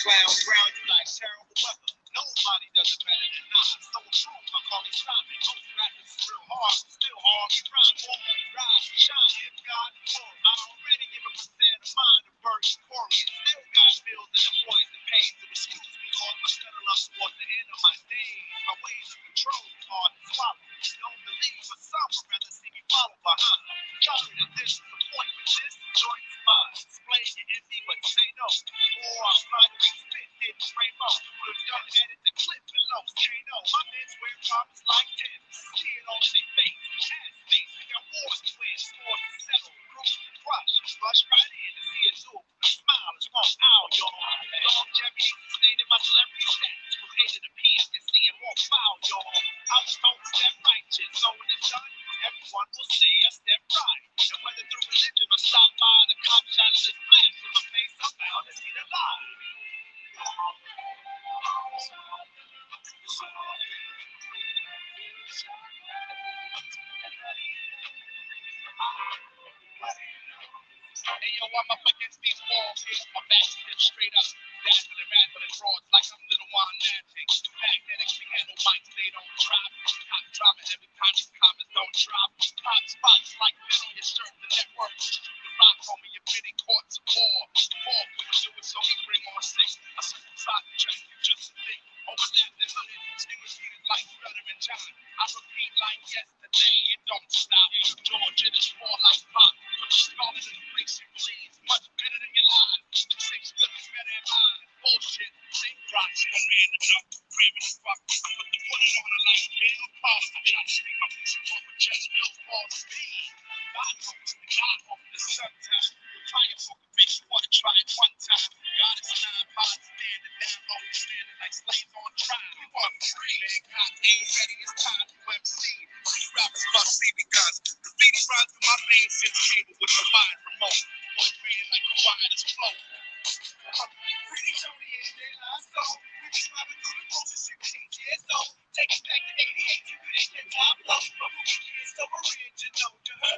clown, ground you like terrible weather. Nobody does it better than I. So approved, I call it Simon. Most rappers is real hard, still hard to rhyme. Walk, rise, and shine. If God knows, I already give a percent of mine to verse chorus. Still got bills and employees to pay. So excuse me, Lord, my settle up towards the end of my days. My ways of control is hard to swallow. Don't believe, but some would rather see me follow behind. Confident this is the point, but this joint is mine. Display your envy, but say no. Or I'm trying to spit, hit the rainbow. We're done headed to clip below. Say no, my men's wear problems like this. See it on their face, ass face. We got wars to win, scores to settle, groups to crush. Rush right in to see it through. A smile is one out, y'all. Longevity sustaining my celebrity status. From A to the P, and seeing more foul, y'all. I was told to step righteous, so when it's done, everyone will say I step right. And whether through religion or stop by the cop shot of this flash in my face, I'm bound to see the light. Hey yo, I'm up against these walls here. My back is straight up. Dazzling, rattling broads like I'm little wine magic. Magnetic, we handle mics, they don't drop. Hot drama every time these comments don't drop. Hot spots like pin on your shirt, the network. The rock, homie, you're bidding courts of war. War, we do it, so we bring on six. I circumcise the chest, you just think. Overlap the hood, still repeated like stuttering John. I repeat like yesterday, it don't stop. George, it is more like pop. Put the scarlet in the place you believe. Much better than your lies. Six looks better than mine. Bullshit, same rocks, no random up. Ramming the fuck. Put the put it on a like real positive. I'm pushing for my chest, real positive. God knows, God knows the sometimes. Try it for a bitch, you wanna try it one time. God is 9 pods standing down low, standing like slaves on trial. We want free. God ain't ready, it's time to MC. These rappers must see because the beat runs through my veins, sits cable with the wide remote. One man like the widest flow. Pretty Tony and they last so. We just driving through the motions, 16 years old. Take it back to 88, you couldn't get top low. But we can't so original to her.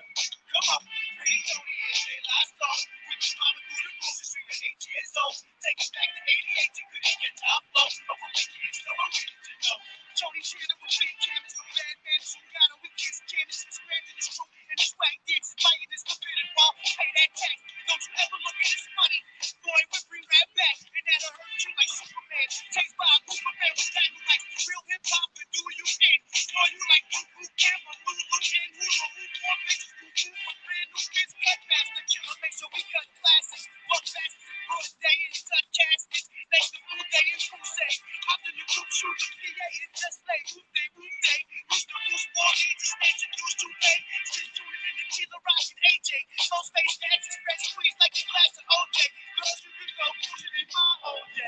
Come on, Pretty Tony and they last so. We just driving through the motions, 16 years old. Take it back to 88, you couldn't get top low. But we can't so original. Tony Shannon with big cameras from Bad Man to Ghana. We kiss Candace, it's grand in this room. And the swag dicks, fighting this forbidden ball. Pay that tax, and don't you ever look at this money. Boy, we bring right back, and that'll hurt you like Superman. Chased by a Superman with dynamite. Real hip hop, and do you in? Boy, you like Boo Camera, Lulu, and Hula, more bitches, Boo for brand new kids, cut faster. Killer make sure we cut classics. Walk fast, broad day in such caskets. Next to Blue Day and Crusade. Hop in the group, shoot the PA, and just lay. Blue Day. Used to lose more age, snatch and used to pay. Still tuning in to Keeler Rock and AJ. Slow space, dance, express, squeeze like a glass of OJ. Girls, you can go cruising in my OJ.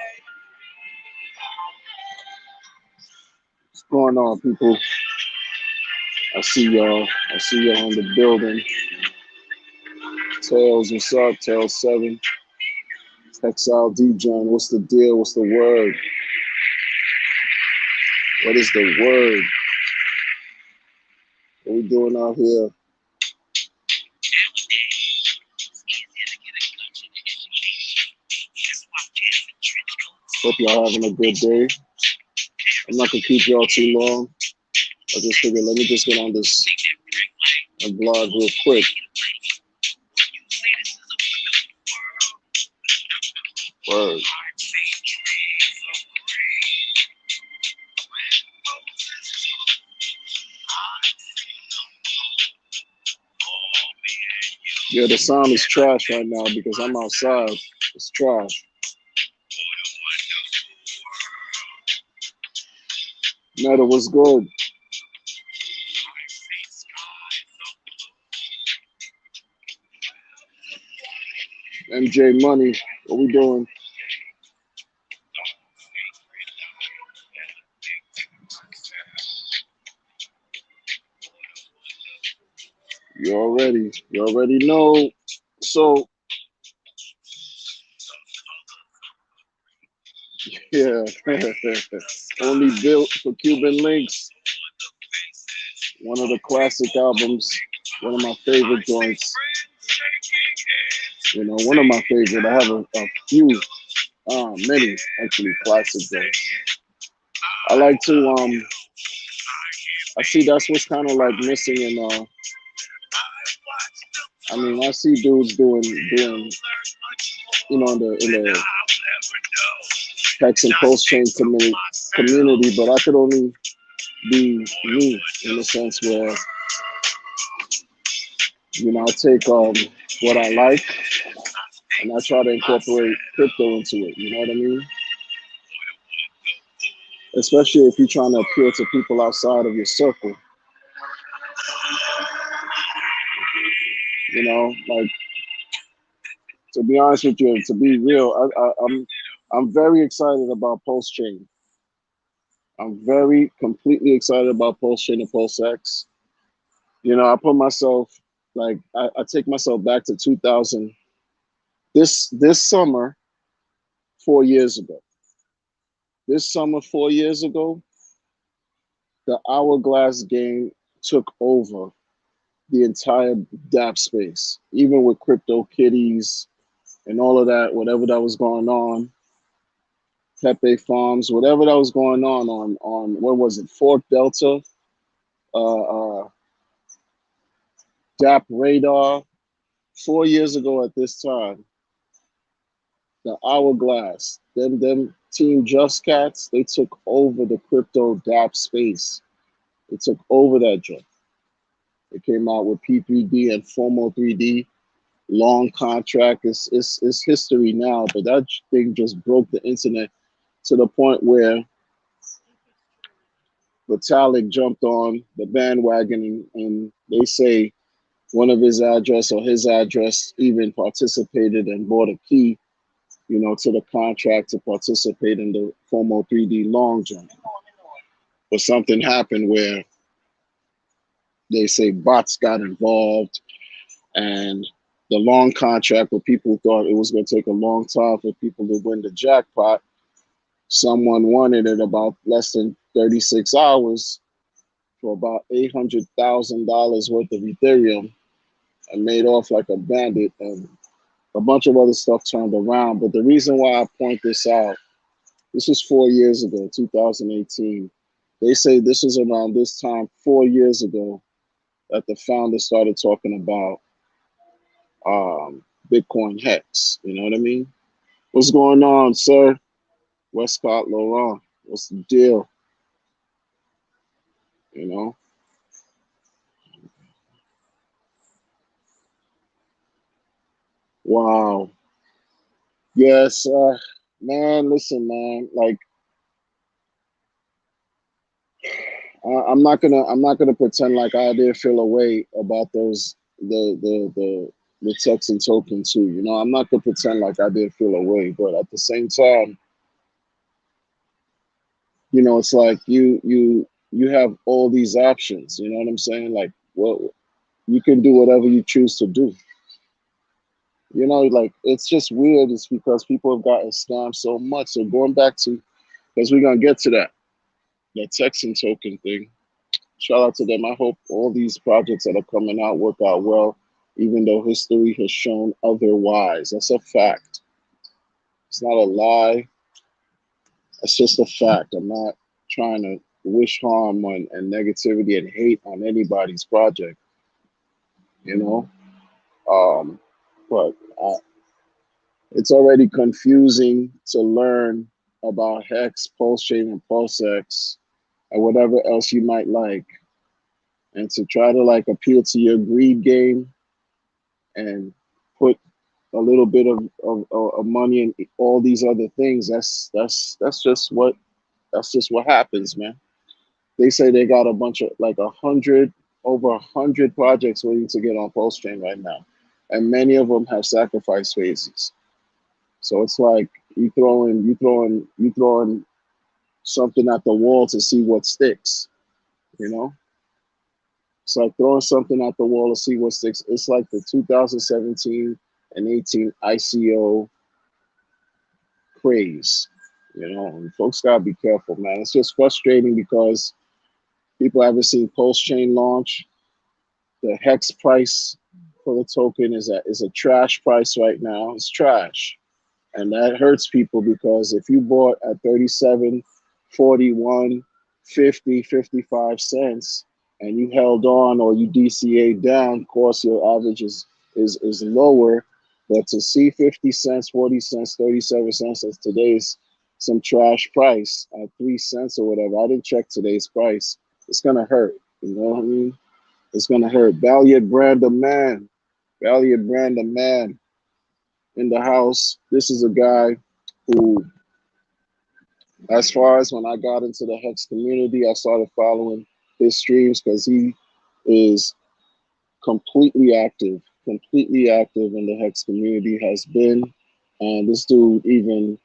What's going on, people? I see y'all. I see y'all in the building. Tails, what's up? Tails 7. Exile D-John, what's the deal? What's the word? What is the word? What we doing out here? Hope y'all having a good day. I'm not gonna keep y'all too long. I just figured let me just get on this and vlog real quick. Word. Yeah, the sound is trash right now because I'm outside. It's trash. Meta, what's good? MJ Money, what we doing? You already know. So, yeah, only built for Cuban Links. One of the classic albums, one of my favorite joints. You know, one of my favorite. I have a few. Many actually classic though. I like to I see that's what's kind of like missing in I mean I see dudes doing in the text and post chain community, but I could only be me in the sense where I take what I like and I try to incorporate crypto into it. You know what I mean? Especially if you're trying to appeal to people outside of your circle. Like to be honest with you, to be real, I'm very excited about Pulse Chain. I'm very completely excited about Pulse Chain and Pulse X. I put myself like I take myself back to 2000. This summer, 4 years ago. This summer, 4 years ago, the Hourglass game took over the entire DApp space, even with Crypto Kitties and all of that, whatever that was going on, Pepe Farms, whatever that was going on what was it, Fort Delta, uh, DApp Radar. 4 years ago at this time, the Hourglass, them Team Just Cats, they took over the crypto DApp space. They took over that joint. They came out with P3D and FOMO 3D. Long contract. It's history now, but that thing just broke the internet to the point where Vitalik jumped on the bandwagon and they say one of his address even participated and bought a key, to the contract to participate in the FOMO 3D long jump. But something happened where they say bots got involved and the long contract where people thought it was going to take a long time for people to win the jackpot, someone won it in about less than 36 hours for about $800,000 worth of Ethereum and made off like a bandit, and a bunch of other stuff turned around. But the reason why I point this out, this was 4 years ago, 2018. They say this was around this time 4 years ago that the founder started talking about Bitcoin Hex. You know what I mean? What's going on, sir? Westcott Laurent. What's the deal? You know? Wow. Yes, man. Listen, man. Like, I'm not gonna pretend like I didn't feel a way about those the Texan token too. I'm not gonna pretend like I didn't feel a way, but at the same time, it's like you have all these options. You know what I'm saying? Like, well, you can do whatever you choose to do. Like it's just weird. It's because people have gotten scammed so much. So going back to, because we're gonna get to that Texan token thing. Shout out to them. I hope all these projects that are coming out work out well, even though history has shown otherwise. That's a fact. It's not a lie. It's just a fact. I'm not trying to wish harm and negativity and hate on anybody's project, you know. But it's already confusing to learn about Hex, Pulse Chain, and PulseX, and whatever else you might like, and to try to like appeal to your greed game and put a little bit of money in all these other things. That's just what happens, man. They say they got a bunch of like over 100 projects waiting to get on Pulse Chain right now, and many of them have sacrifice phases. So it's like you throwing something at the wall to see what sticks. You know, it's like throwing something at the wall to see what sticks. It's like the 2017 and 18 ICO craze. And folks gotta be careful, man. It's just frustrating because people haven't seen Pulse Chain launch. The hex price for the token is a trash price right now. It's trash. And that hurts people because if you bought at 37, 41, 50, 55 cents, and you held on or you DCA down, of course your average is lower. But to see 50 cents, 40 cents, 37 cents as today's some trash price at 3 cents or whatever. I didn't check today's price. It's gonna hurt. You know what I mean? It's gonna hurt. Valiant brand of man. Valiant brand of man in the house. This is a guy who, as far as when I got into the Hex community, I started following his streams because he is completely active in the Hex community, has been. And this dude even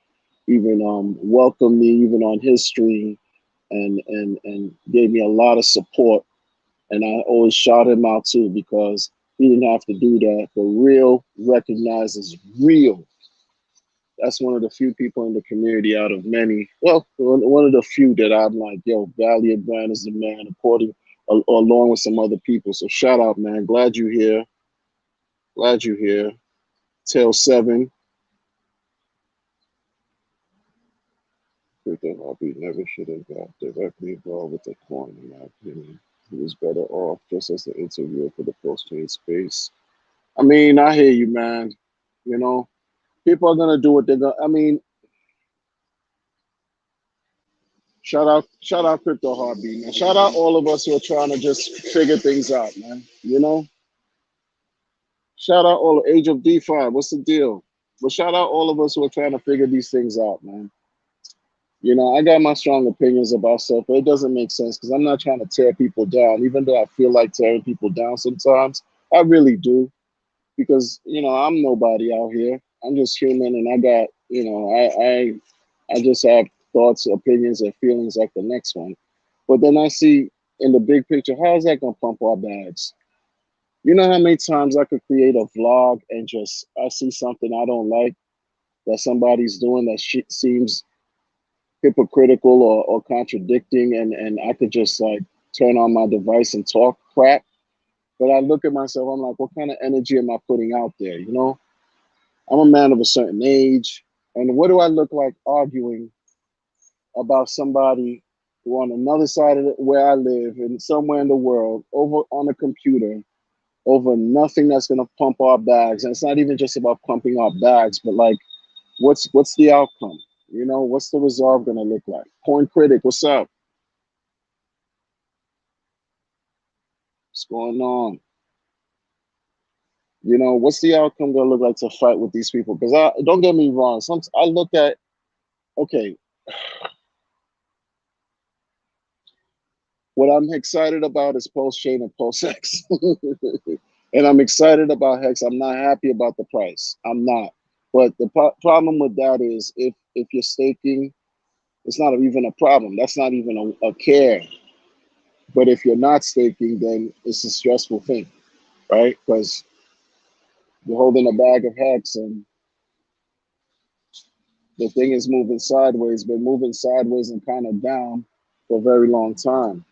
welcomed me even on his stream and gave me a lot of support. And I always shout him out too because he didn't have to do that. But real recognizes real. That's one of the few people in the community out of many. Well, one of the few that I'm like, yo, Valiant Brand is the man, according along with some other people. So shout out, man. Glad you here. Glad you here. Tail 7. Crypto hobby never should have got directly involved with the coin, in my opinion. He was better off just as the interviewer for the post trade space. I mean, I hear you, man. You know, people are gonna do what they're gonna. I mean, shout out Crypto Hobby, man. Shout out all of us who are trying to just figure things out, man. You know, shout out all Age of DeFi. What's the deal? But shout out all of us who are trying to figure these things out, man. You know, I got my strong opinions about stuff, but it doesn't make sense because I'm not trying to tear people down, even though I feel like tearing people down sometimes. I really do because you know I'm nobody out here. I'm just human, and I got I just have thoughts, opinions, and feelings like the next one. But then I see in the big picture, how is that gonna pump our bags? You know how many times I could create a vlog and just I see something I don't like that somebody's doing that seems hypocritical or contradicting, and I could just like turn on my device and talk crap. But I look at myself, I'm like, what kind of energy am I putting out there? You know, I'm a man of a certain age, and what do I look like arguing about somebody who on another side of where I live and somewhere in the world over on a computer over nothing that's gonna pump our bags? And it's not even just about pumping our bags, but like, what's the outcome? You know, what's the result gonna look like? Point Critic, what's up? What's going on? You know, what's the outcome gonna look like to fight with these people? Because I don't get me wrong, sometimes I look at okay, what I'm excited about is Pulse Chain and Pulse X. And I'm excited about Hex. I'm not happy about the price. I'm not. But the problem with that is if you're staking, it's not even a problem. That's not even a care. But if you're not staking, then it's a stressful thing, right? Because you're holding a bag of Hex and the thing is moving sideways, been moving sideways and kind of down for a very long time.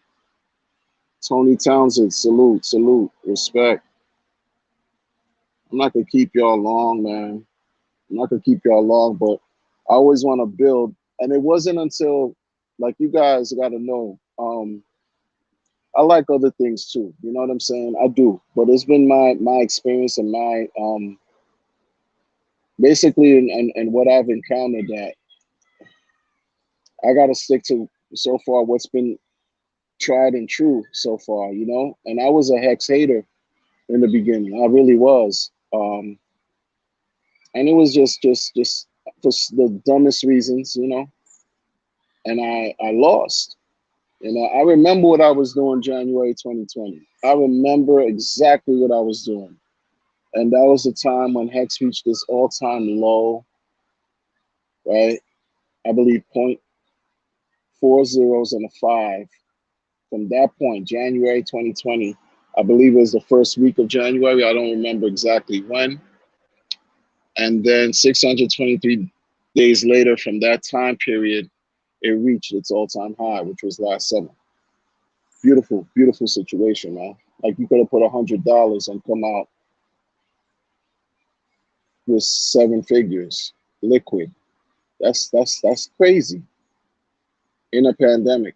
Tony Townsend, salute, salute, respect. I'm not gonna keep y'all long, man. I'm not gonna keep y'all long, but I always want to build. And it wasn't until, like, you guys got to know, I like other things too. You know what I'm saying? I do, but it's been my experience and my basically and what I've encountered that I got to stick to so far what's been tried and true so far. You know, and I was a Hex hater in the beginning. I really was. And it was just for the dumbest reasons, you know. And I lost. You know, I remember what I was doing January 2020. I remember exactly what I was doing. And that was the time when Hex reached this all-time low, right? I believe point four zeros and a five. From that point, January 2020, I believe it was the first week of January. I don't remember exactly when. And then 623 days later from that time period, it reached its all-time high, which was last summer. Beautiful, beautiful situation, man. Like you could have put $100 and come out with 7 figures. liquid. That's crazy in a pandemic.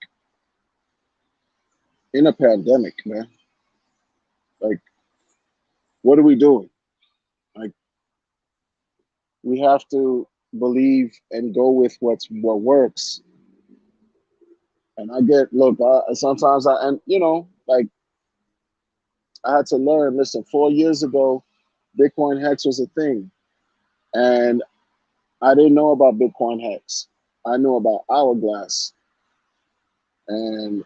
In a pandemic, man. Like, what are we doing? Like, we have to believe and go with what works. And I get, look, sometimes and like I had to learn. Listen, 4 years ago, Bitcoin Hex was a thing, and I didn't know about Bitcoin Hex. I knew about Hourglass, and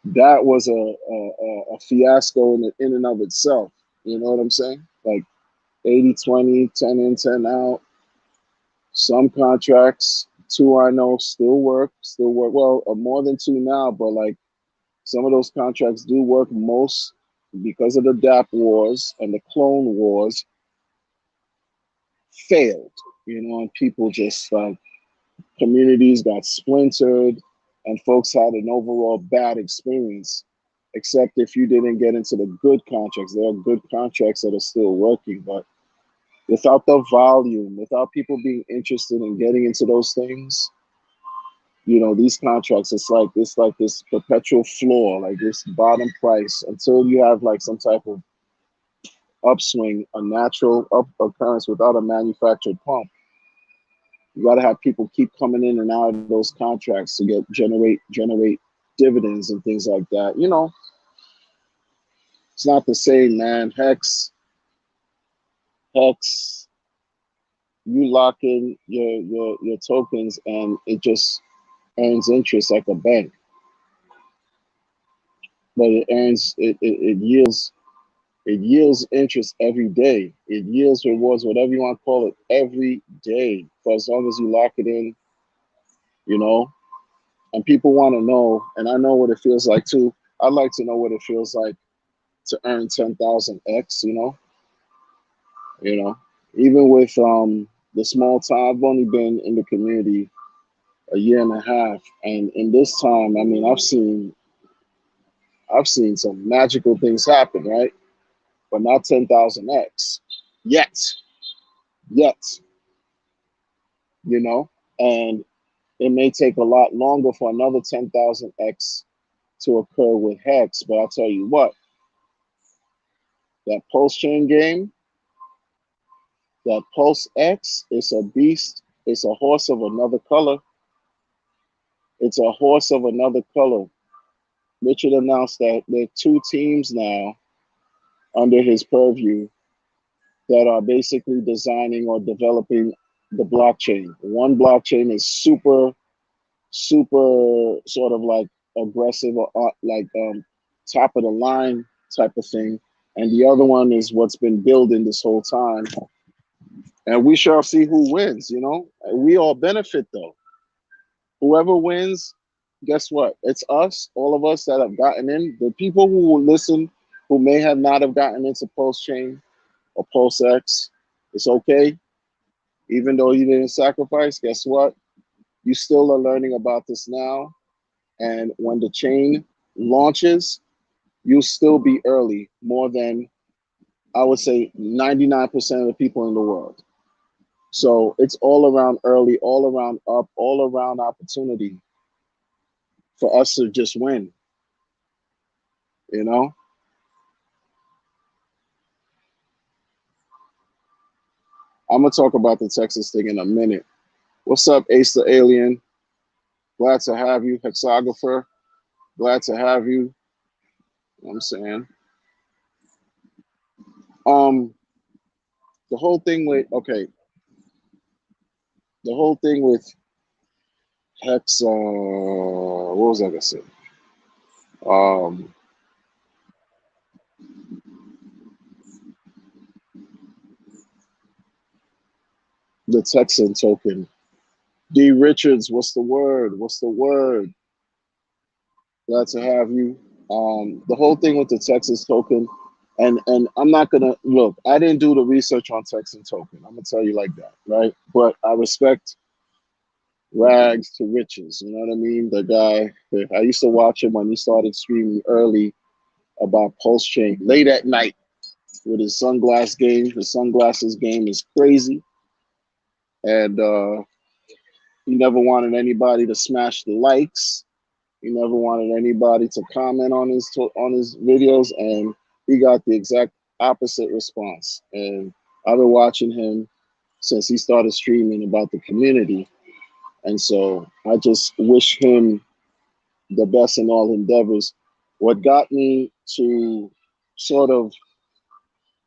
that was a fiasco in and of itself. You know what I'm saying? Like 80/20, 10 in, 10 out. Some contracts, two I know, still work. Well, more than two now, but like some of those contracts do work. Most because of the DApp wars and the clone wars failed. And people just like communities got splintered, and folks had an overall bad experience. Except if you didn't get into the good contracts, there are good contracts that are still working, but without the volume, without people being interested in getting into those things, these contracts, it's like this perpetual floor, like this bottom price until you have like some type of upswing, a natural up occurrence without a manufactured pump. You got to have people keep coming in and out of those contracts to generate dividends and things like that. It's not the same, man. Hex, you lock in your tokens and it just earns interest like a bank, but it yields interest every day. It yields rewards, whatever you want to call it, every day for as long as you lock it in. You know, and people want to know, and I know what it feels like too. I'd like to know what it feels like to earn 10,000 X. You know, even with the small time, I've only been in the community a year and a half, and in this time, I mean, I've seen some magical things happen, right? But not 10,000 X yet, yet, and it may take a lot longer for another 10,000 X to occur with Hex. But I'll tell you what, that Pulse Chain game, that Pulse X, it's a beast. It's a horse of another color. It's a horse of another color. Richard announced that there are two teams now under his purview that are basically designing or developing the blockchain. One blockchain is super, super sort of like aggressive or like top of the line type of thing. And the other one is what's been building this whole time. And we shall see who wins, We all benefit though. Whoever wins, guess what? It's us, all of us that have gotten in. The people who will listen, who may have not have gotten into Pulse Chain or Pulse X, it's okay. Even though you didn't sacrifice, guess what? You still are learning about this now. And when the chain launches, you'll still be early more than, I would say, 99% of the people in the world. So it's all around early, all around up, all around opportunity for us to just win, you know? I'm gonna talk about the Texas thing in a minute. What's up, Ace the Alien? Glad to have you, Hexographer. Glad to have you. You know what I'm saying? Um, the whole thing with the whole thing with Hex, what was I gonna say? Um, the Texan token. D Richards, what's the word? What's the word? Glad to have you. The whole thing with the Texas token, and I'm not gonna look. I didn't do the research on Texan token. I'm gonna tell you like that, right? But I respect rags to riches. You know what I mean? The guy. I used to watch him when he started streaming early about Pulse Chain late at night with his sunglasses game. His sunglasses game is crazy. and he never wanted anybody to smash the likes. He never wanted anybody to comment on his videos, and he got the exact opposite response. And I've been watching him since he started streaming about the community, and so I just wish him the best in all endeavors. What got me to sort of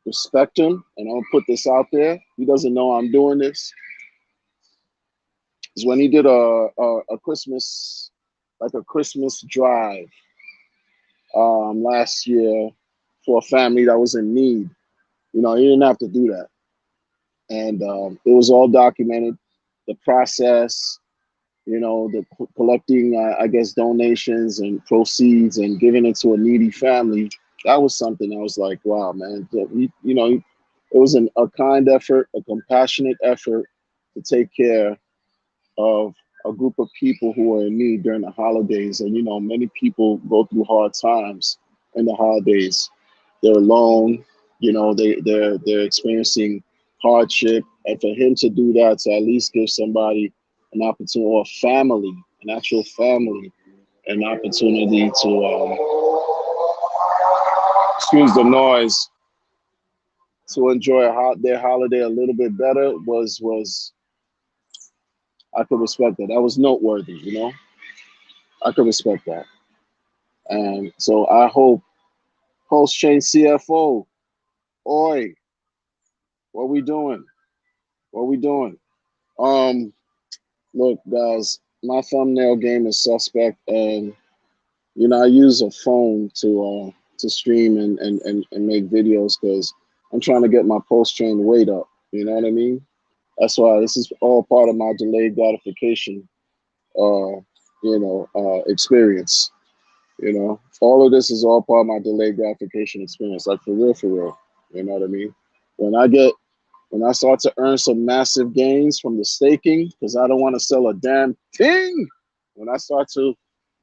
respect him, and I'll put this out there, he doesn't know I'm doing this, is when he did a Christmas, like a Christmas drive last year for a family that was in need. You know, he didn't have to do that. And it was all documented, the process, you know, the collecting, I guess, donations and proceeds and giving it to a needy family. That was something I was like, wow, man. You know, it was a kind effort, a compassionate effort to take care of a group of people who are in need during the holidays. And, you know, many people go through hard times in the holidays. They're alone, you know, they're experiencing hardship. And for him to do that, to at least give somebody an opportunity, or a family, an actual family, an opportunity to, excuse the noise, to enjoy their holiday a little bit better was I could respect that. That was noteworthy, you know. I could respect that. And so I hope Post Chain CFO, oi, what we doing? What we doing? Um, Look, guys, my thumbnail game is suspect, and you know I use a phone to stream and make videos because I'm trying to get my post chain weight up. You know what I mean? That's why this is all part of my delayed gratification, experience. You know, all of this is all part of my delayed gratification experience, like for real, for real. You know what I mean? When I get when I start to earn some massive gains from the staking, because I don't want to sell a damn thing. When I start to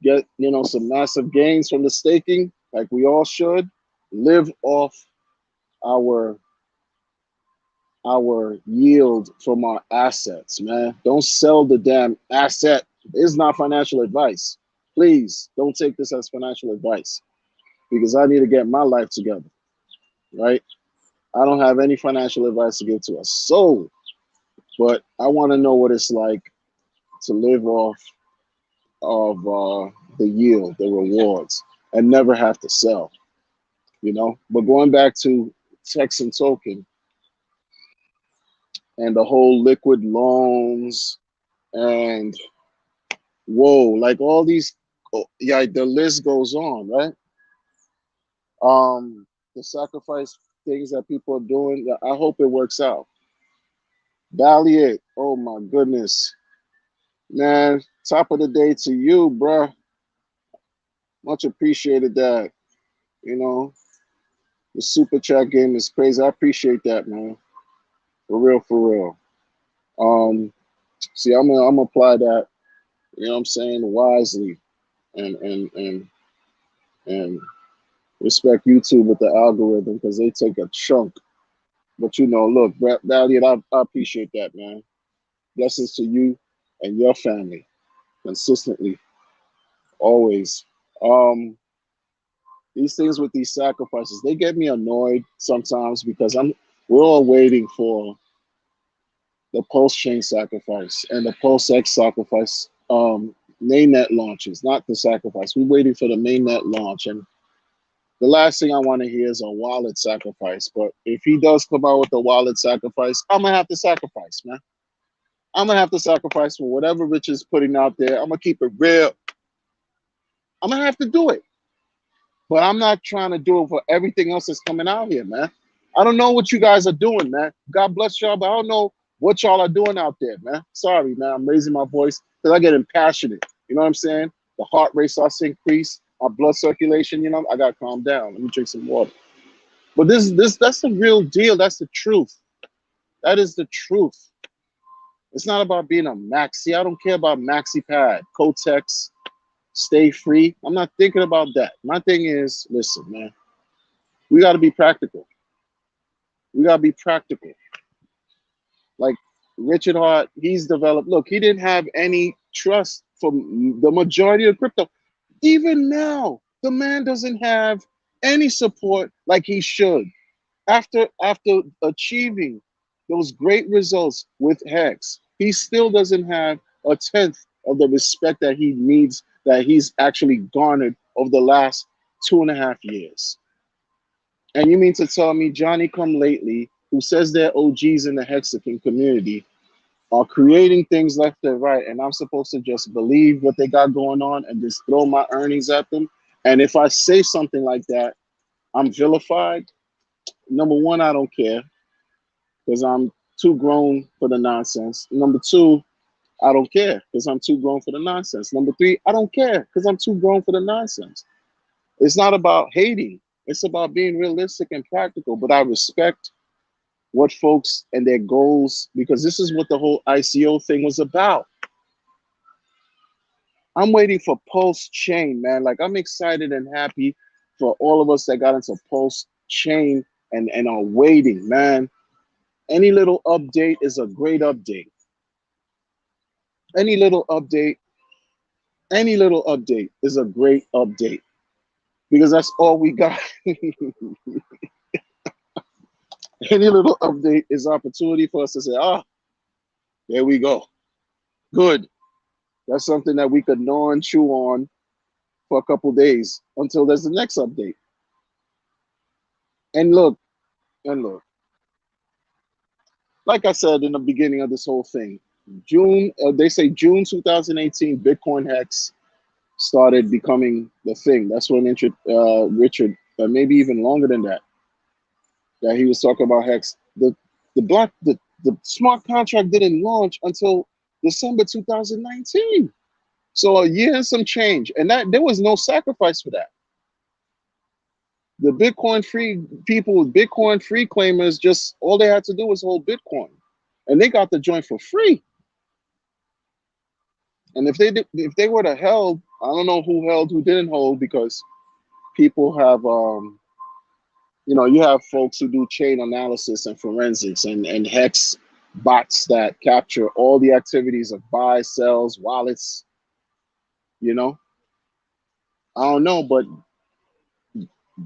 get, you know, some massive gains from the staking, like we all should, live off our our yield from our assets, man. Don't sell the damn asset. It's not financial advice. Please don't take this as financial advice because I need to get my life together, right? I don't have any financial advice to give to a soul, but I want to know what it's like to live off of the yield, the rewards, and never have to sell, you know. But going back to Texan Token and the whole liquid loans and whoa, like all these, oh, yeah, the list goes on, right? The sacrifice things that people are doing, yeah, I hope it works out. Valiant, oh my goodness, man, top of the day to you, bruh. Much appreciated that, you know. The super chat game is crazy. I appreciate that, man. For real, for real. See, I'm gonna apply that, you know what I'm saying, wisely and and respect YouTube with the algorithm because they take a chunk. But you know, look, Valiant, I appreciate that, man. Blessings to you and your family consistently, always. Um, these things with these sacrifices, they get me annoyed sometimes because we're all waiting for the post chain sacrifice and the post X sacrifice mainnet launches, not the sacrifice. We're waiting for the mainnet launch, and the last thing I want to hear is a wallet sacrifice. But if he does come out with a wallet sacrifice, I'm gonna have to sacrifice, man. I'm gonna have to sacrifice for whatever Rich is putting out there. I'm gonna keep it real. I'm gonna have to do it, but I'm not trying to do it for everything else that's coming out here, man. I don't know what you guys are doing, man. God bless y'all, but I don't know what y'all are doing out there, man. Sorry, man. I'm raising my voice because I get impassionate. You know what I'm saying? The heart rate starts to increase, my blood circulation. You know, I gotta calm down. Let me drink some water. But that's the real deal. That's the truth. That is the truth. It's not about being a maxi. I don't care about maxi pad, Kotex, stay free. I'm not thinking about that. My thing is, listen, man, we got to be practical. We got to be practical. Like Richard Hart, he's developed. Look, he didn't have any trust from the majority of crypto. Even now, the man doesn't have any support like he should. After achieving those great results with Hex, he still doesn't have a tenth of the respect that he needs, that he's actually garnered over the last 2.5 years. And you mean to tell me Johnny come lately, who says they're OGs in the Hexagon community, are creating things left and right, and I'm supposed to just believe what they got going on and just throw my earnings at them? And if I say something like that, I'm vilified. Number one, I don't care because I'm too grown for the nonsense. Number two, I don't care because I'm too grown for the nonsense. Number three, I don't care because I'm too grown for the nonsense. It's not about hating. It's about being realistic and practical. But I respect what folks and their goals, because this is what the whole ICO thing was about. I'm waiting for Pulse Chain, man. Like, I'm excited and happy for all of us that got into Pulse Chain and are waiting, man. Any little update is a great update. Any little update, any little update is a great update because that's all we got. Any little update is opportunity for us to say, ah, there we go. Good. That's something that we could gnaw and chew on for a couple days until there's the next update. And look, and look, like I said in the beginning of this whole thing, they say June 2018, Bitcoin Hex started becoming the thing. That's when Richard, maybe even longer than that, that he was talking about Hex. The smart contract didn't launch until December 2019. So a year and some change, and that there was no sacrifice for that. The Bitcoin free people, Bitcoin free claimers, just all they had to do was hold Bitcoin, and they got the joint for free. And if they would have held, I don't know who held, who didn't hold, because people have, you have folks who do chain analysis and forensics and Hex bots that capture all the activities of buy, sells, wallets. You know, I don't know, but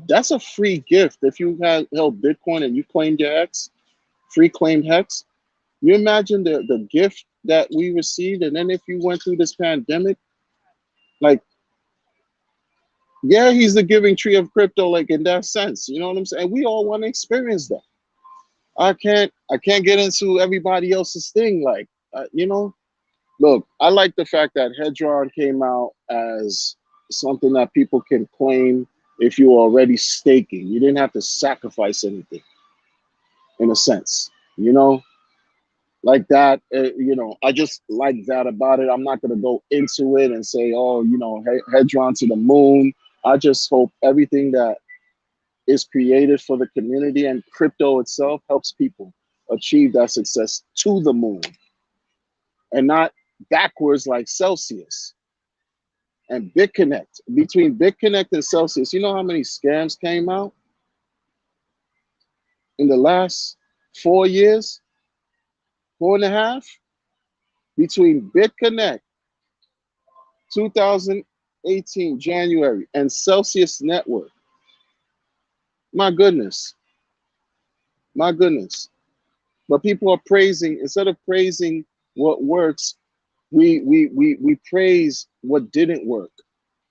that's a free gift. If you had held Bitcoin and you claimed your Hex, free claimed Hex, you imagine the gift that we received. And then if you went through this pandemic, like, yeah, he's the giving tree of crypto, like in that sense. You know what I'm saying? We all want to experience that. I can't get into everybody else's thing. Like, look, I like the fact that Hedron came out as something that people can claim if you're already staking. You didn't have to sacrifice anything, in a sense, like that. I just like that about it. I'm not going to go into it and say, oh, Hedron to the moon. I just hope everything that is created for the community and crypto itself helps people achieve that success to the moon and not backwards like Celsius and BitConnect. Between BitConnect and Celsius, you know how many scams came out in the last 4 years, 4.5? Between BitConnect 2018 January and Celsius Network. My goodness. My goodness. But people are praising, instead of praising what works, we praise what didn't work.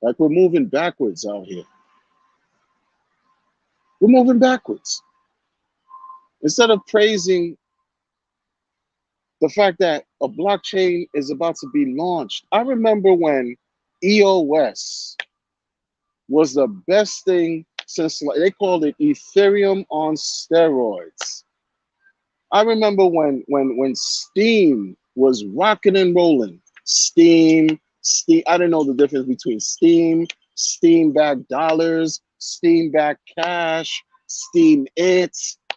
Like, we're moving backwards out here. We're moving backwards. Instead of praising the fact that a blockchain is about to be launched. I remember when EOS was the best thing since, they called it Ethereum on steroids. I remember when Steam was rocking and rolling. Steam, I didn't know the difference between Steam-backed dollars, Steam-backed cash, Steam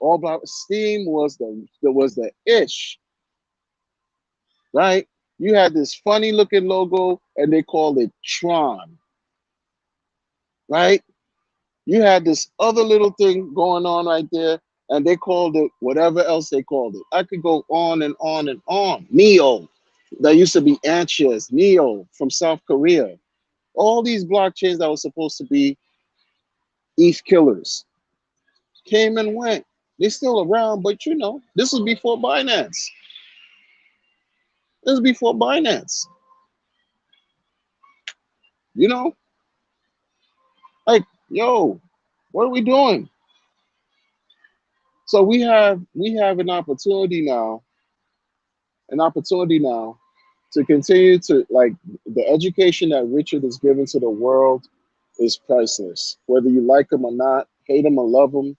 all about Steam was the ish, right? You had this funny looking logo and they called it Tron, right? You had this other little thing going on right there and they called it whatever else they called it. I could go on and on and on. Neo, that used to be Anxious, Neo from South Korea. All these blockchains that were supposed to be ETH killers came and went. They're still around, but you know, this was before Binance. This was before Binance. You know, like, yo, what are we doing? So we have an opportunity now to continue to, like, the education that Richard is giving to the world is priceless. Whether you like him or not, hate him or love him,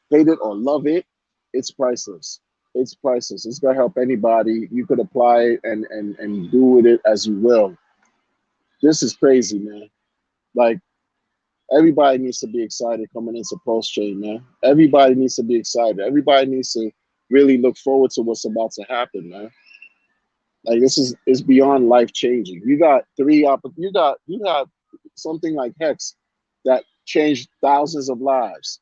hate it or love it, it's priceless. It's priceless. It's gonna help anybody. You could apply it and do with it as you will. This is crazy, man. Like, everybody needs to be excited coming into Pulse Chain, man. Everybody needs to be excited. Everybody needs to really look forward to what's about to happen, man. Like, this is beyond life changing. You got you got something like Hex that changed thousands of lives.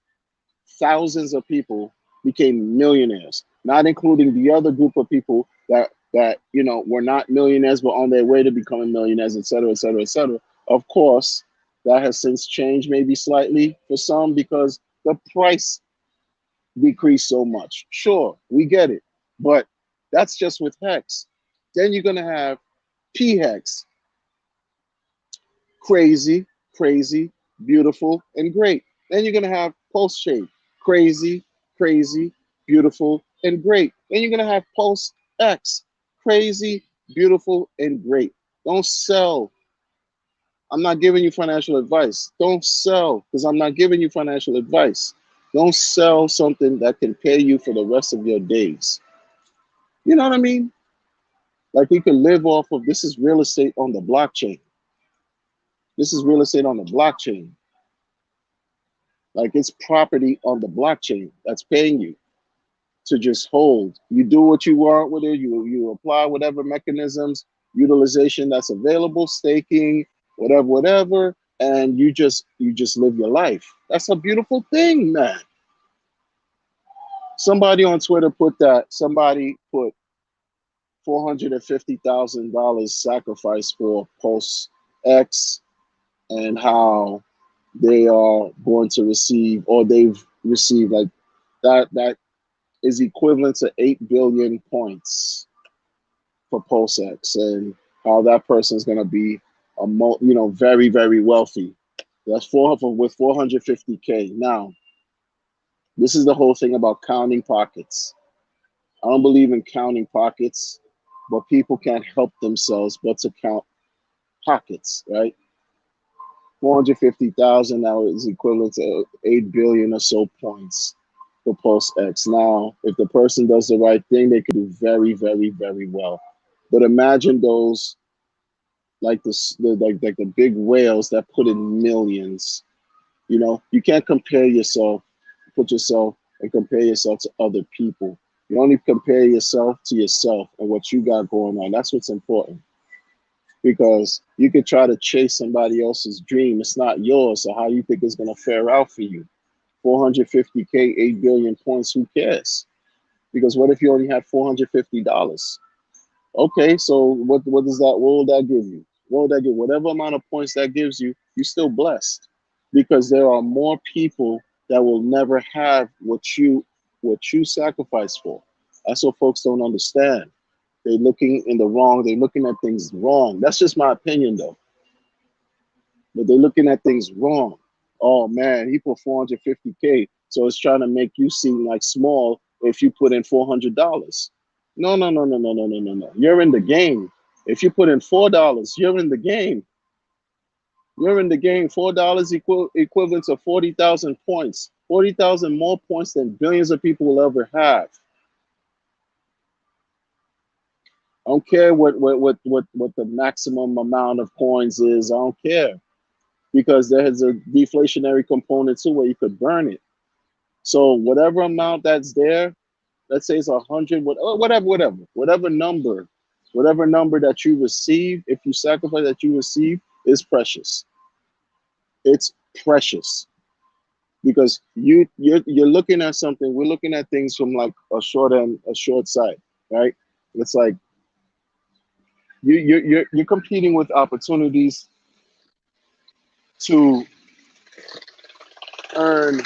Thousands of people became millionaires, not including the other group of people that were not millionaires but on their way to becoming millionaires, et cetera, et cetera, et cetera. Of course, that has since changed maybe slightly for some because the price decreased so much. Sure, we get it, but that's just with Hex. Then you're gonna have P Hex, crazy, crazy, beautiful, and great. Then you're gonna have Pulse Shape, crazy, crazy, beautiful, and great. Then you're gonna have Pulse X, crazy, beautiful, and great. Don't sell. I'm not giving you financial advice. Don't sell because I'm not giving you financial advice. Don't sell something that can pay you for the rest of your days. You know what I mean? Like, you can live off of this is real estate on the blockchain. This is real estate on the blockchain. Like, it's property on the blockchain that's paying you to just hold. You do what you want with it. You apply whatever mechanisms, utilization that's available, staking, whatever, and you just live your life. That's a beautiful thing, man. Somebody on Twitter put that. Somebody put $450,000 sacrifice for Pulse X and how they are going to receive, or they've received, like, that is equivalent to 8 billion points for PulseX, and how that person is going to be very, very wealthy. That's with 450K. Now, this is the whole thing about counting pockets. I don't believe in counting pockets, but people can't help themselves but to count pockets, right? 450,000 now is equivalent to 8 billion or so points for Pulse X. Now, if the person does the right thing, they could do very, very, very well. But imagine those, like the big whales that put in millions. You can't put yourself and compare yourself to other people. You only compare yourself to yourself and what you got going on. That's what's important. Because you could try to chase somebody else's dream. It's not yours. So how you think it's going to fare out for you? 450K, 8 billion points, who cares? Because what if you only had $450? Okay, so what does that, what will that give you? What will that give? Whatever amount of points that gives you, you're still blessed. Because there are more people that will never have what you sacrifice for. That's what folks don't understand. They're looking at things wrong. That's just my opinion though. But they're looking at things wrong. Oh man, he put 450K. So it's trying to make you seem like small if you put in $400. No, no, no, no, no, no, no, no, no. You're in the game. If you put in $4, you're in the game. You're in the game. $4 equivalent to 40,000 points. 40,000 more points than billions of people will ever have. I don't care what the maximum amount of coins is. I don't care, because there's a deflationary component too where you could burn it. So whatever amount that's there, let's say it's 100, whatever number that you receive, if you sacrifice that you receive, is precious. It's precious. because you're looking at something. We're looking at things from like a short sight, right? It's like you're competing with opportunities to earn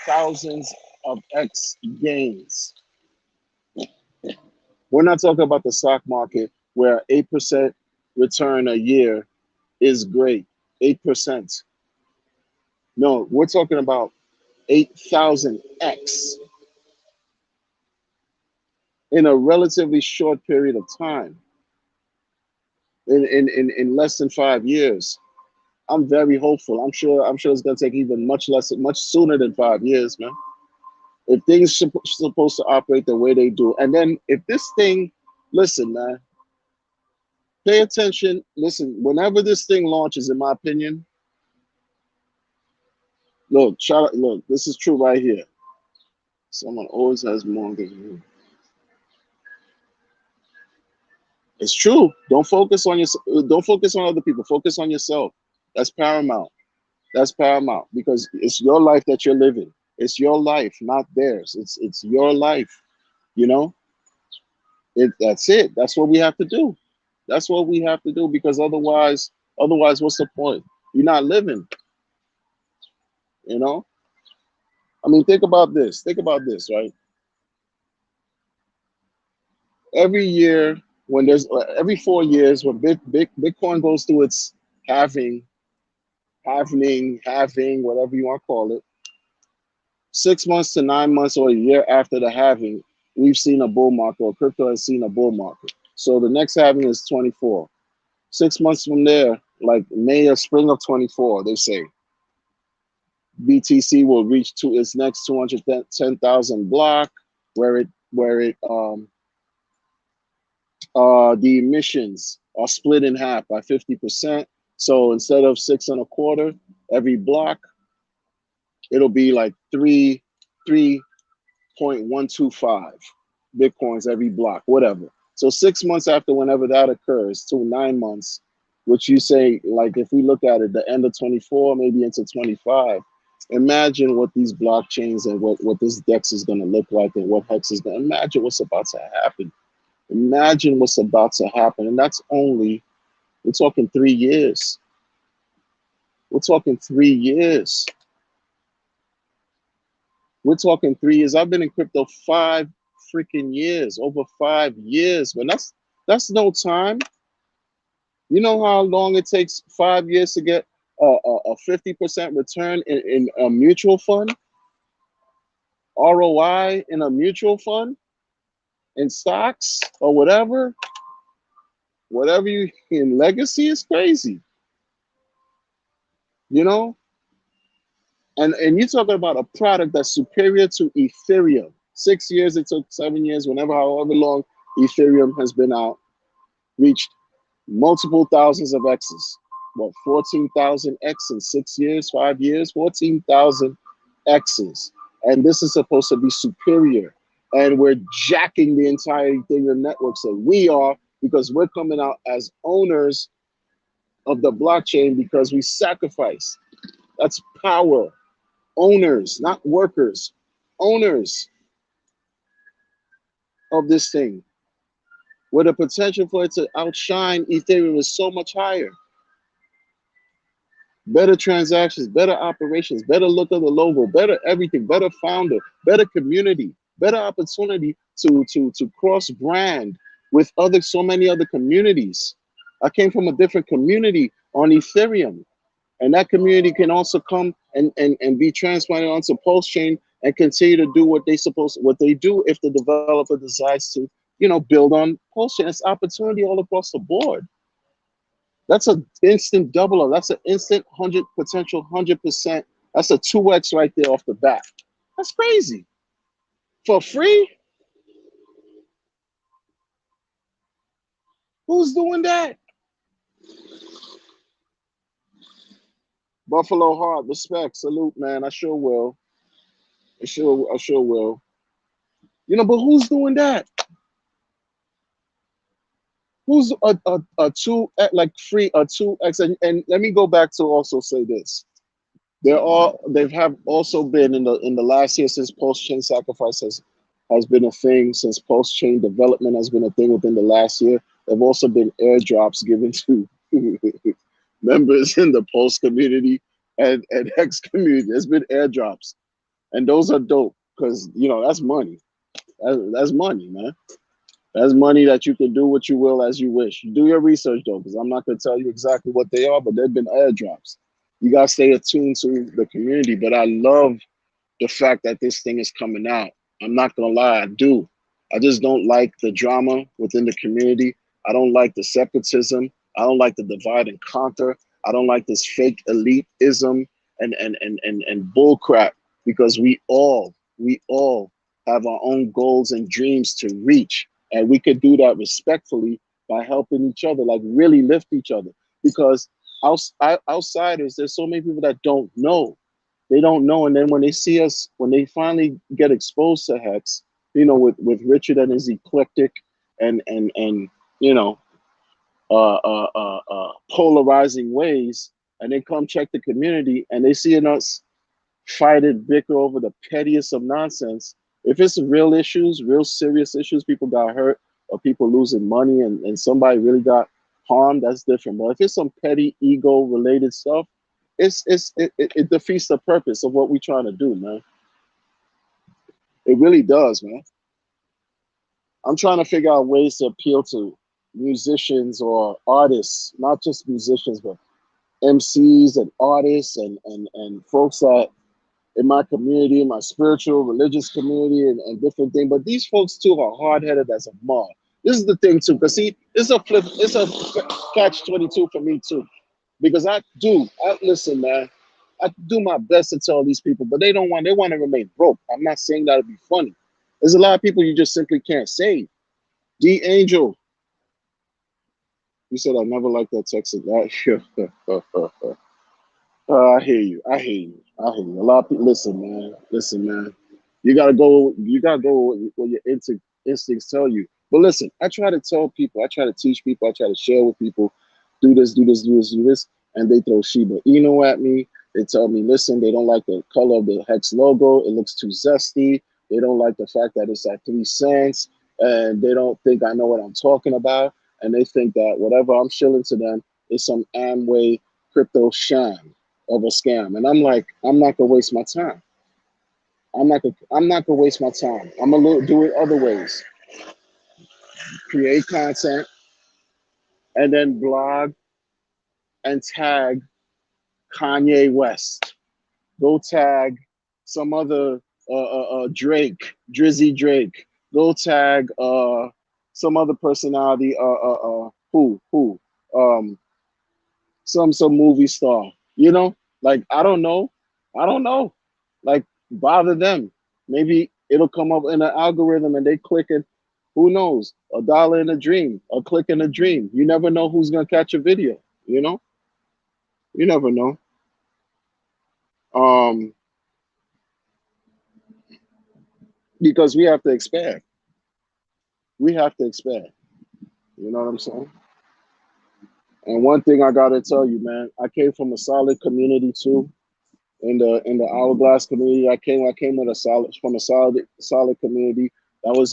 thousands of X gains. We're not talking about the stock market where 8% return a year is great. 8%. No, we're talking about 8,000x in a relatively short period of time, in less than 5 years. I'm very hopeful. I'm sure it's gonna take even much sooner than 5 years, man. If things supposed to operate the way they do, and then if this thing, listen, man, pay attention. Listen, whenever this thing launches, in my opinion, look, shout out, look, this is true right here. Someone always has more than you. It's true. Don't focus on other people. Focus on yourself. That's paramount. That's paramount because it's your life that you're living. It's your life, not theirs. It's your life. You know, that's it. That's what we have to do. That's what we have to do because otherwise, what's the point? You're not living. You know. I mean, think about this. Think about this, right? Every year, every 4 years, when Bitcoin goes through its halving, halving, whatever you want to call it, 6 months to 9 months or a year after the halving, we've seen a bull market, or crypto has seen a bull market. So the next halving is 24. 6 months from there, like May or spring of 24, they say BTC will reach to its next 210,000 block, where it the emissions are split in half by 50%. So instead of 6.25 every block, it'll be like 3.125 Bitcoins every block, whatever. So 6 months after whenever that occurs to 9 months, which you say, like if we look at it, the end of 24, maybe into 25, imagine what these blockchains and what this DEX is going to look like and what Hex is going to, imagine what's about to happen. Imagine what's about to happen. And that's only, we're talking 3 years. We're talking 3 years. We're talking 3 years. I've been in crypto 5 freaking years, over 5 years, but that's no time. You know how long it takes 5 years to get a 50% return in a mutual fund, ROI in a mutual fund, in stocks or whatever you in legacy is crazy, you know. And you're talking about a product that's superior to Ethereum. 6 years it took, 7 years, however long Ethereum has been out, reached multiple thousands of X's. What, 14,000 X in 6 years, 5 years, 14,000 X's. And this is supposed to be superior. And we're jacking the entire Ethereum network. So we are, because we're coming out as owners of the blockchain because we sacrifice. That's power. Owners, not workers, owners of this thing, where the potential for it to outshine Ethereum is so much higher. Better transactions, better operations, better look of the logo, better everything, better founder, better community, better opportunity to cross brand with so many other communities. I came from a different community on Ethereum. And that community can also come and be transplanted onto Pulse Chain and continue to do what they do if the developer decides to, build on Pulse Chain. It's opportunity all across the board. That's an instant double up. That's an instant 100%. That's a 2x right there off the bat. That's crazy. For free? Who's doing that? Buffalo Heart, respect, salute, man. I sure will. I sure will. But who's doing that? Who's a two, like free, a 2x? And let me go back to also say this. they've have also been in the last year since post chain sacrifice has been a thing, since post chain development has been a thing within the last year. There've also been airdrops given to members in the post community and X community. There's been airdrops, and those are dope because that's money. That's money, man. That's money that you can do what you will as you wish. Do your research though, because I'm not going to tell you exactly what they are, but they've been airdrops. You got to stay attuned to the community. But I love the fact that this thing is coming out. I'm not going to lie, I do. I just don't like the drama within the community. I don't like the separatism. I don't like the divide and conquer. I don't like this fake elitism and bull crap, because we all have our own goals and dreams to reach. And we could do that respectfully by helping each other, like really lift each other. Because outsiders, there's so many people that don't know. They don't know. And then when they see us, when they finally get exposed to Hex, with Richard and his eclectic and you know, polarizing ways, and they come check the community and they see in us fight and bicker over the pettiest of nonsense. If it's real issues, real serious issues, people got hurt or people losing money and somebody really got harmed, that's different. But if it's some petty ego related stuff, it defeats the purpose of what we're trying to do, man. It really does, man. I'm trying to figure out ways to appeal to musicians or artists, not just musicians, but MCs and artists and folks that in my community, in my spiritual, religious community, and different things. But these folks too are hard headed as a mob. This is the thing too, because see, it's a catch-22 for me too, because I listen, man. I do my best to tell these people, but they don't want. They want to remain broke. I'm not saying that to be funny. There's a lot of people you just simply can't save. D Angel, you said I never liked that text. That I hear you. I hear you. I hear you. A lot of people. Listen, man. Listen, man. You gotta go. You gotta go where your instincts tell you. But listen, I try to tell people. I try to teach people. I try to share with people. Do this. Do this. Do this. Do this. And they throw Shiba Inu at me. They tell me, listen, they don't like the color of the Hex logo. It looks too zesty. They don't like the fact that it's at 3 cents, and they don't think I know what I'm talking about. And they think that whatever I'm shilling to them is some Amway crypto sham of a scam. And I'm like, I'm not gonna waste my time. I'm not gonna waste my time. I'm gonna do it other ways. Create content and then blog and tag Kanye West. Go tag some other Drake, Drizzy Drake. Go tag some other personality. Who? Um, some movie star. Like I don't know. Like bother them. Maybe it'll come up in an algorithm and they click it. Who knows? A dollar in a dream, a click in a dream. You never know who's gonna catch a video. You never know. Um, because we have to expand. We have to expand. You know what I'm saying? And one thing I gotta tell you, man, I came from a solid community too. In the Hourglass community, I came with a solid community. That was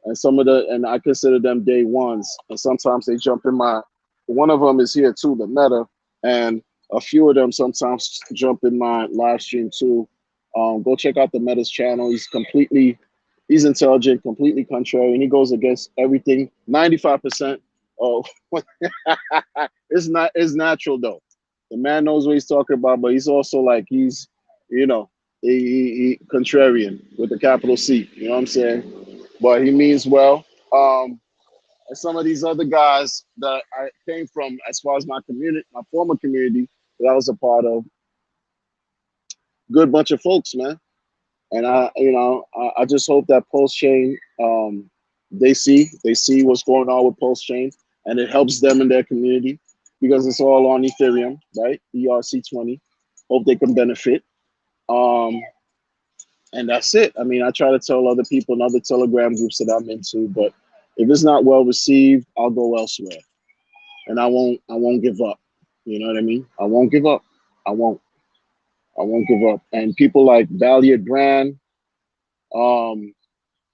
and I consider them day ones. And sometimes they jump in my. One of them is here too, the Meta, and a few of them sometimes jump in my live stream too. Go check out the Meta's channel. He's intelligent, completely contrary, and he goes against everything. 95%. Oh, it's natural though. The man knows what he's talking about, but he's also like you know, he contrarian with the capital C. You know what I'm saying? But he means well. And some of these other guys that I came from, as far as my community, my former community that I was a part of, good bunch of folks, man. And I just hope that Pulse Chain, they see what's going on with Pulse Chain, and it helps them in their community because it's all on Ethereum, right? ERC20. Hope they can benefit. Um, and that's it. I mean, I try to tell other people in other Telegram groups that I'm into, but if it's not well received, I'll go elsewhere, and I won't give up. You know what I mean? I won't give up. I won't. I won't give up. And people like Valiant Brand, um,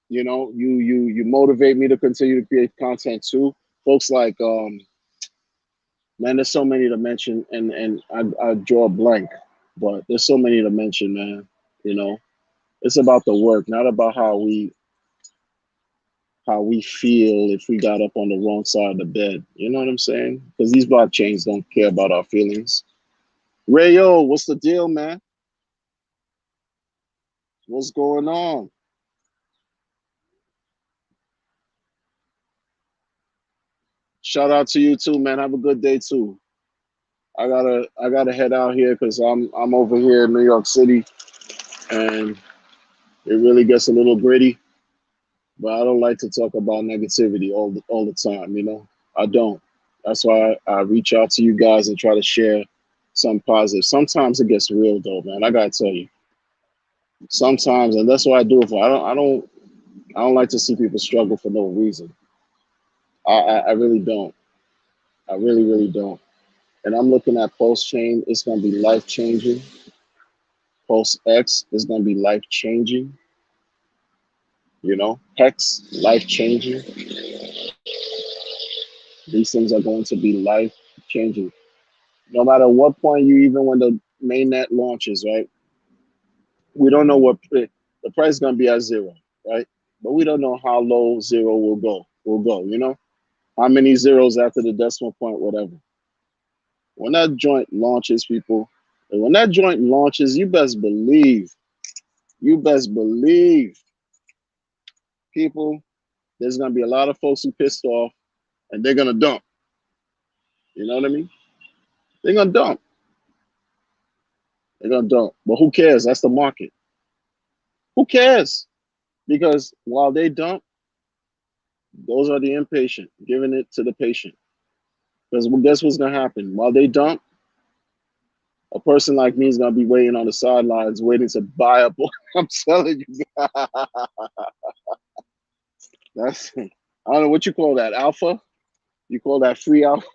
you know, you motivate me to continue to create content too. Folks like man, there's so many to mention, and I draw a blank, but there's so many to mention, man. You know, it's about the work, not about how we feel if we got up on the wrong side of the bed. You know what I'm saying? Because these blockchains don't care about our feelings. Rayo, what's the deal, man? What's going on? Shout out to you too, man. Have a good day too. I gotta head out here because I'm over here in New York City and it really gets a little gritty. But I don't like to talk about negativity all the time. You know, I don't. That's why I reach out to you guys and try to share some positive. Sometimes it gets real though, man. I gotta tell you. Sometimes, and that's what I do it for. I don't like to see people struggle for no reason. I really don't. I really don't. And I'm looking at Pulse Chain. It's gonna be life changing. Pulse X is gonna be life changing. You know, Hex life changing. These things are going to be life changing. No matter what point you even when the mainnet launches, right? We don't know the price is gonna be at zero, right? But we don't know how low zero will go. You know, how many zeros after the decimal point, whatever. When that joint launches, people, and when that joint launches, you best believe, people, there's gonna be a lot of folks who pissed off, and they're gonna dump. You know what I mean? They're gonna dump. They're gonna dump. But who cares? That's the market. Who cares? Because while they dump, those are the impatient, giving it to the patient. Because well, guess what's gonna happen? While they dump, a person like me is gonna be waiting on the sidelines, waiting to buy up. I'm telling you, that's I don't know what you call that, alpha. You call that free alpha?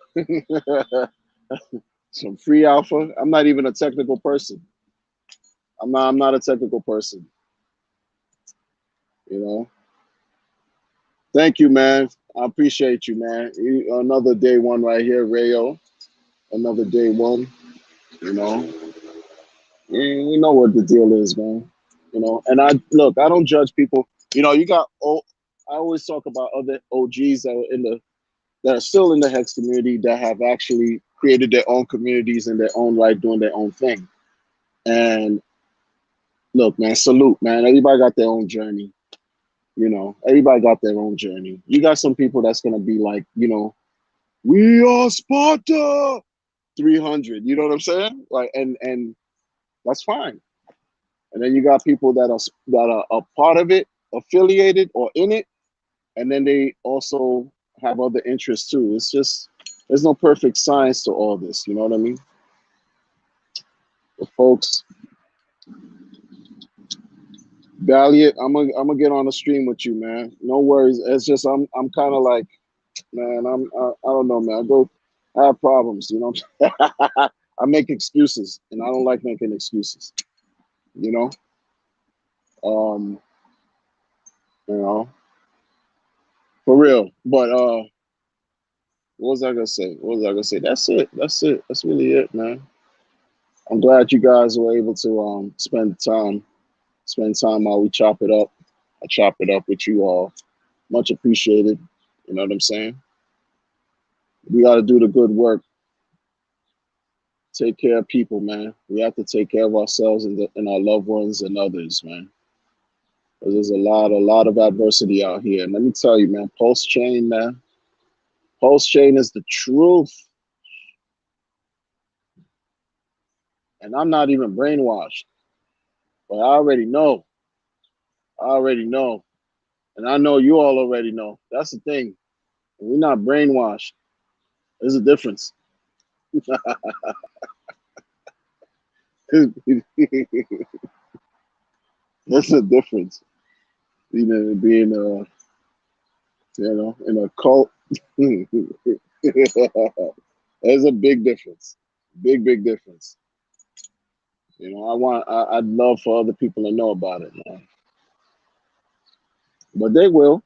Some free alpha. I'm not even a technical person. I'm not a technical person. You know. Thank you, man. I appreciate you, man. Another day one right here, Rayo. Another day one. You know. You know what the deal is, man. You know. And I look. I don't judge people. You know. You got. Oh, I always talk about other OGs that are still in the Hex community that have actually created their own communities in their own right, doing their own thing. And look, man, salute, man. Everybody got their own journey. You know, everybody got their own journey. You got some people that's gonna be like, you know, we are Sparta 300. You know what I'm saying? Like, and that's fine. And then you got people that are a part of it, affiliated or in it, and then they also have other interests too. It's just there's no perfect science to all this. You know what I mean? But folks, Valiant, I'm gonna get on the stream with you, man. No worries. It's just I'm kind of like, man, I don't know, man. I have problems, you know. I make excuses, and I don't like making excuses, you know. Um, you know, for real. But what was I gonna say? What was I gonna say? That's it. That's it. That's really it, man. I'm glad you guys were able to spend time while we chop it up. I chop it up with you all. Much appreciated. You know what I'm saying? We got to do the good work. Take care of people, man. We have to take care of ourselves and our loved ones and others, man. 'Cause there's a lot of adversity out here. And let me tell you, man, Pulse Chain, man. Pulse Chain is the truth. And I'm not even brainwashed, but I already know. I already know. And I know you all already know. That's the thing. We're not brainwashed. There's a difference. There's a difference. You know, being in a cult. There's a big difference. Big difference. I'd love for other people to know about it, man. But they will.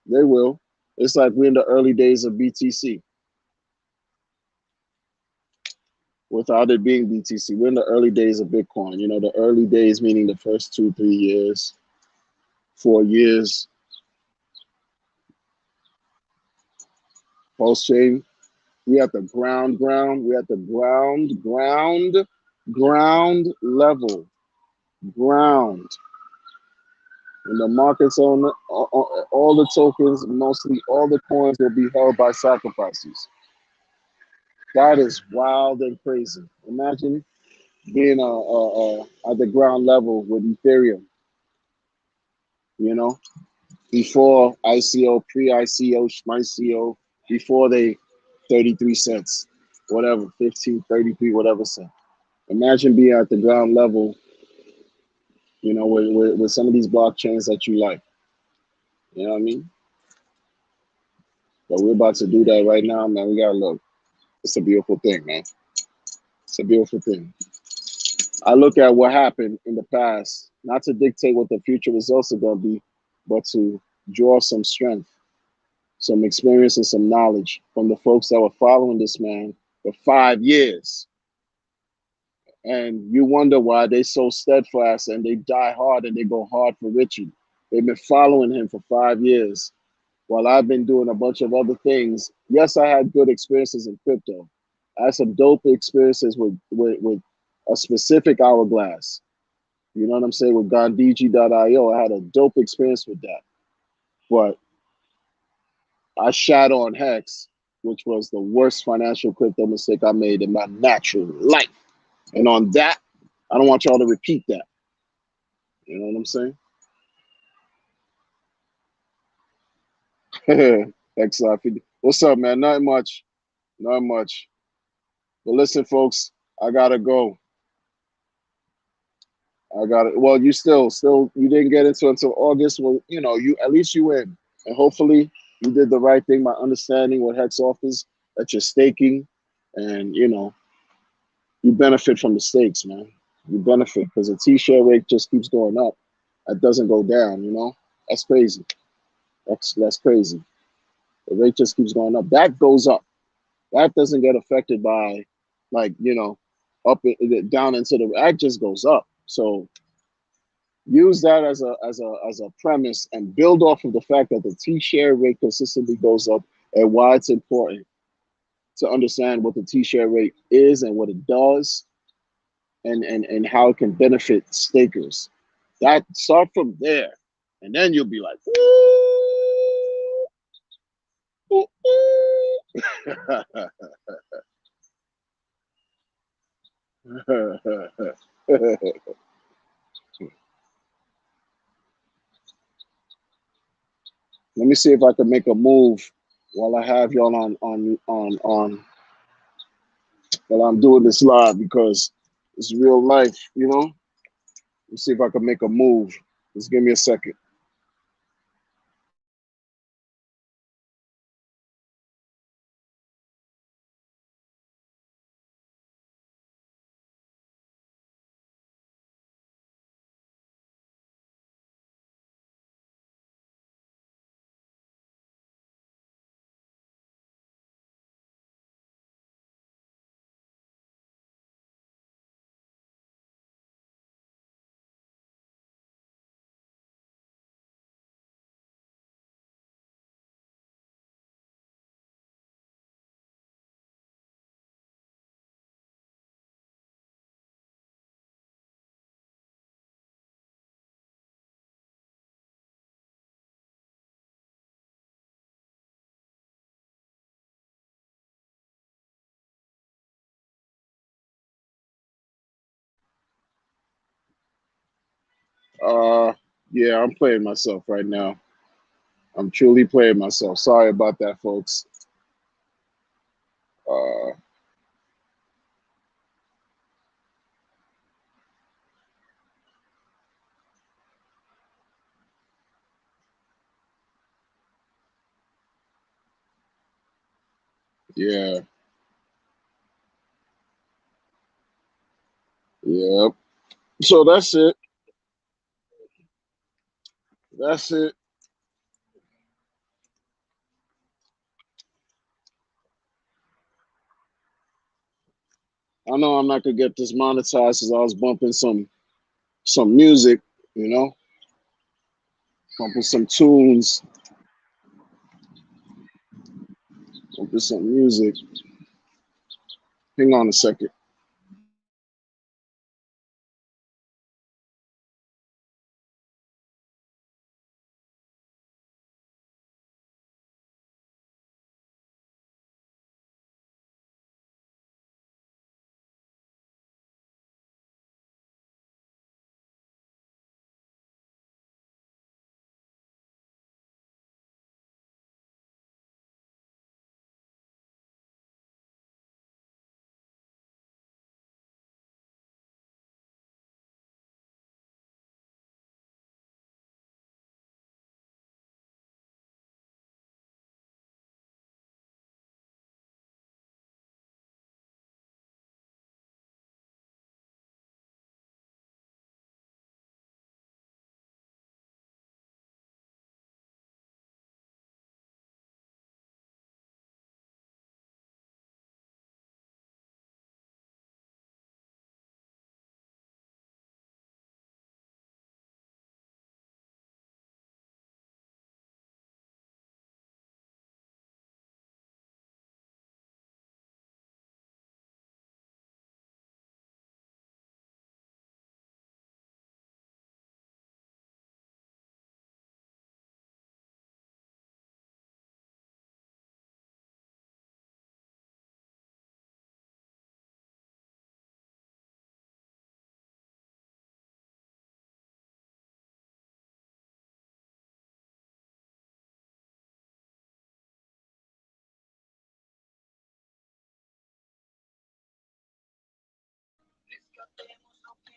They will. It's like we're in the early days of BTC without it being BTC. We're in the early days of Bitcoin. The early days meaning the first 2, 3 years, 4 years post chain. We at the ground. We at the ground level. Ground. And the markets on all the tokens, mostly all the coins will be held by sacrifices. That is wild and crazy. Imagine being at the ground level with Ethereum, you know, before ICO, pre-ICO, schmico, before they 33 cents, whatever, 15, 33, whatever cent. Imagine being at the ground level, with some of these blockchains that you like. You know what I mean? But we're about to do that right now, man. We gotta look. It's a beautiful thing, man. It's a beautiful thing. I look at what happened in the past, not to dictate what the future results are gonna be, but to draw some strength, some experience, and some knowledge from the folks that were following this man for 5 years. And you wonder why they so steadfast and they die hard and they go hard for Richard. They've been following him for 5 years while I've been doing a bunch of other things. Yes, I had good experiences in crypto. I had some dope experiences with a specific hourglass. You know what I'm saying? With Gandhiji.io, I had a dope experience with that. But I shot on Hex, which was the worst financial crypto mistake I made in my natural life. And on that, I don't want y'all to repeat that. You know what I'm saying? XRP. What's up, man? Not much. Not much. But listen, folks, I gotta go. I got it. Well, you you didn't get into it until August. Well, you at least you in, and hopefully you did the right thing by understanding what Hex offers, that you're staking, and you benefit from the stakes, man. You benefit because the T-share rate just keeps going up. That doesn't go down. That's crazy. That's crazy. The rate just keeps going up. That goes up. That doesn't get affected by, like up down into the. That just goes up. So use that as a premise and build off of the fact that the T-share rate consistently goes up and why it's important to understand what the T-share rate is and what it does and how it can benefit stakers. That start from there, and then you'll be like, ooh, ooh. Let me see if I can make a move while I have y'all on while I'm doing this live because it's real life. Let's see if I can make a move. Just give me a second. Uh, yeah, I'm playing myself right now. I'm truly playing myself. Sorry about that, folks. Uh, yeah, Yep. So that's it. That's it. I know I'm not gonna get this monetized because I was bumping some music, you know, bumping some tunes, bumping some music. Hang on a second.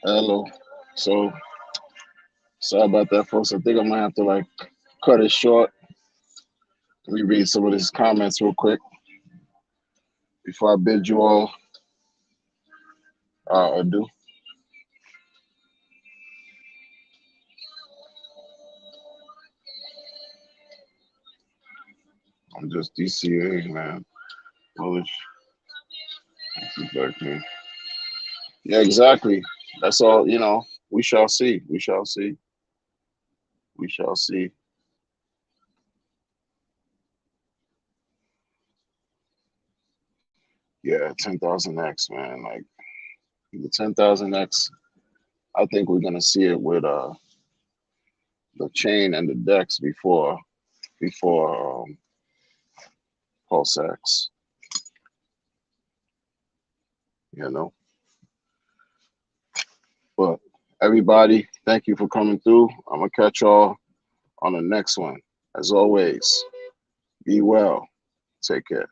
Hello. So sorry about that, folks. I think I'm gonna have to like cut it short. Let me read some of these comments real quick before I bid you all adieu. I'm just DCA, man. Knowledge. Exactly. Yeah, exactly. That's all, you know. We shall see. We shall see. We shall see. Yeah, 10,000X, man. Like the 10,000X, I think we're gonna see it with the chain and the DEX before Pulse X, you know. But everybody, thank you for coming through. I'm gonna catch y'all on the next one. As always, be well. Take care.